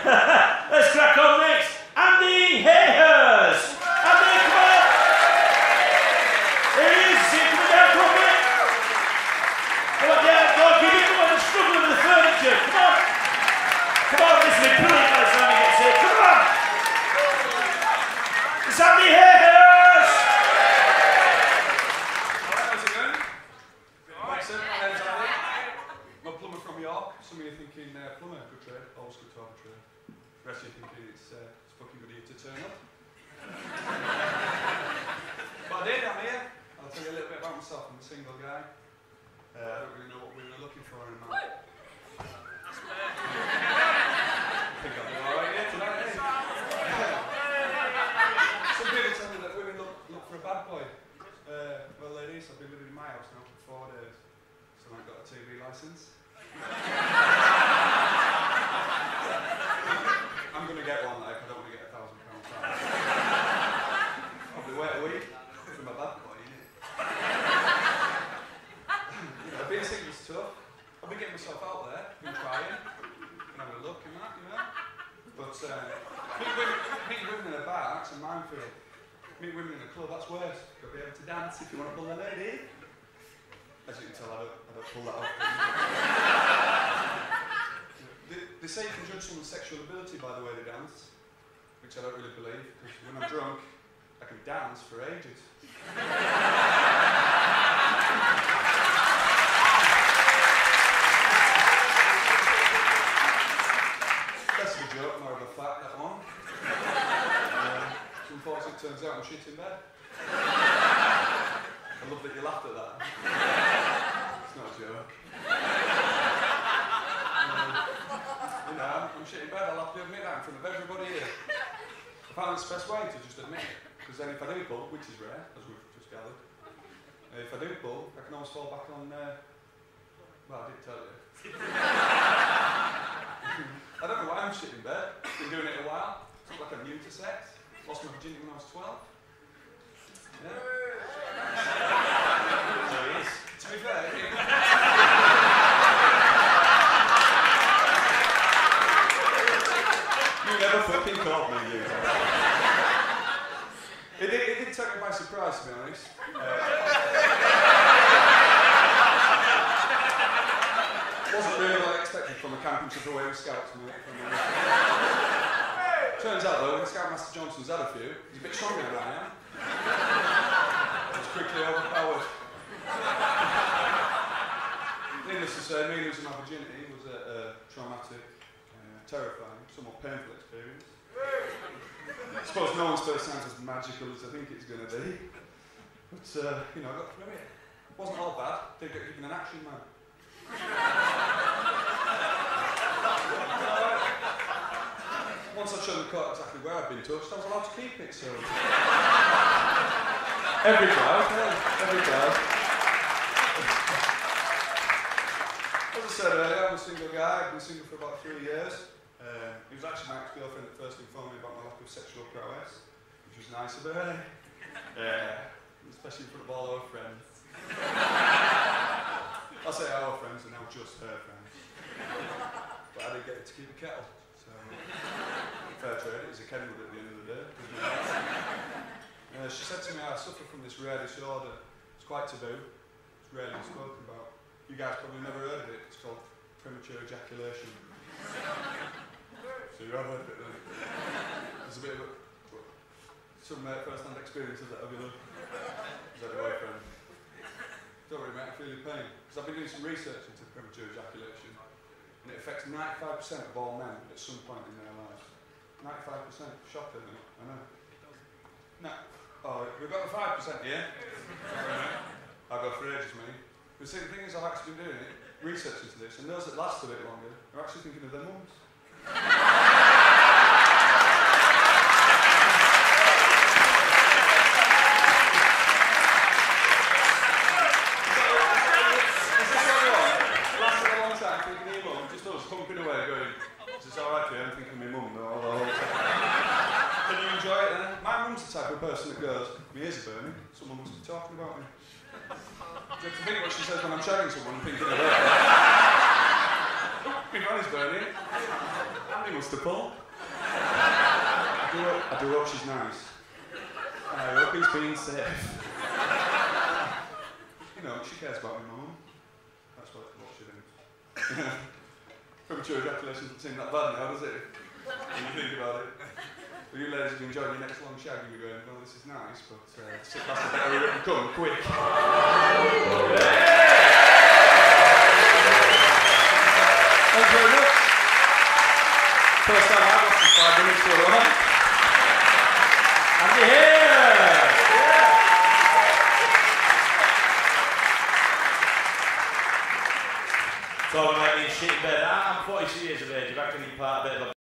Let's crack on next. Andy Hayhurst. Andy, come on. Here he is. See him coming down, come on, mate. Come on down, go on, keep it going. I'm struggling with the furniture. Come on. Come on, this will be brilliant by the time he gets here. Come on. It's Andy Hayhurst. How's it going? Thanks, my name's Andy. I'm a plumber from York. Some of you thinking plumber, good trade, always good to have a trade. The rest of you thinking it's fucking good of you to turn up. But I did, I'm here. I'll tell you a little bit about myself. I'm a single guy. I don't really know what we were looking for in a man. I think I'll be alright here tonight, eh? Some people tell me that women look for a bad boy. Well, ladies, I've been living in my house now for 4 days, so I've got a TV licence. I'm going to get one, like, I don't want to get £1,000 fine. Probably wait a week for my bad boy, innit? You know, being single's tough. I've been getting myself out there, been trying, been having a look and that, you know. But meeting women in a bar, that's a minefield. Meet women in a club, that's worse. You've got to be able to dance if you want to pull a lady. As you can tell, I don't pull that off. They say you can judge someone's sexual ability by the way they dance, which I don't really believe, because when I'm drunk, I can dance for ages. That's a joke, more of a fact, that one. Unfortunately, it turns out I'm shit in bed. I love that you laughed at that. It's not a joke. You know, I'm shit in bed, I'll have to admit that in front of everybody here. I found it's the best way to just admit it, because then if I do pull, which is rare, as we've just gathered, if I do pull, I can always fall back on, well, I did tell you. I don't know why I'm shit in bed, been doing it a while, it's not like I'm new to sex. Lost my virginity when I was 12. Yeah. So he is. To be fair, you never fucking called me, you. It did take me by surprise, to be honest. Wasn't really what I expected from a camping trip away with scouts, mate. Turns out though, when Scoutmaster Johnson's had a few, he's a bit stronger than I am. He's quickly overpowered. Needless to say, me losing my virginity was a traumatic, terrifying, somewhat painful experience. I suppose no one's first sounds as magical as I think it's going to be. But, you know, I got through it. It wasn't all bad. Did get given an action man. Once I showed the court exactly where I'd been touched, I was allowed to keep it, so... Every crowd, yeah, every crowd. As I said earlier, I'm a single guy, I've been single for about 3 years. He was actually my ex-girlfriend that first informed me about my lack of sexual prowess, which was nice of her, especially in front of all our friends. I say our friends, and now just her friends. But I didn't get to keep a kettle, so... Fair trade, it was a Kenwood at the end of the day. She said to me, I suffer from this rare disorder. It's quite taboo. It's rarely spoken about. You guys probably never heard of it. It's called premature ejaculation. So you have heard of it then? There's a bit of some first-hand experience of that, have you done? Is that your boyfriend? Don't worry mate, I feel your pain. Because I've been doing some research into premature ejaculation. And it affects 95% of all men at some point in their lives. 95%. Shocking, isn't it? I know. No. Oh, we've got the 5% here. I've got for ages, mate. But see, the thing is, I've actually been doing it, research into this, and those that last a bit longer are actually thinking of their mums. Pumping away going, is this alright for you? I'm thinking of my mum the whole time. Can you enjoy it then? My mum's the type of person that goes, my ears are burning, someone must be talking about me. Do you have to think what she says when I'm shagging someone and thinking of her? My phone is burning. I'm He must have pulled. I do hope she's nice. And I hope he's being safe. You know, she cares about my mum. That's what she thinks. Premature ejaculation doesn't seem that bad now, does it? When you think about it. But you ladies, if you enjoy your next long shag, you'll be going, well, this is nice, but sit past the bit of it and come, quick. Thank you very much. First time out, after 5 minutes for a ride. Andy Hayhurst! Yeah. Talking about being shit in bed. I'm 42 years of age. I've actually been part of it.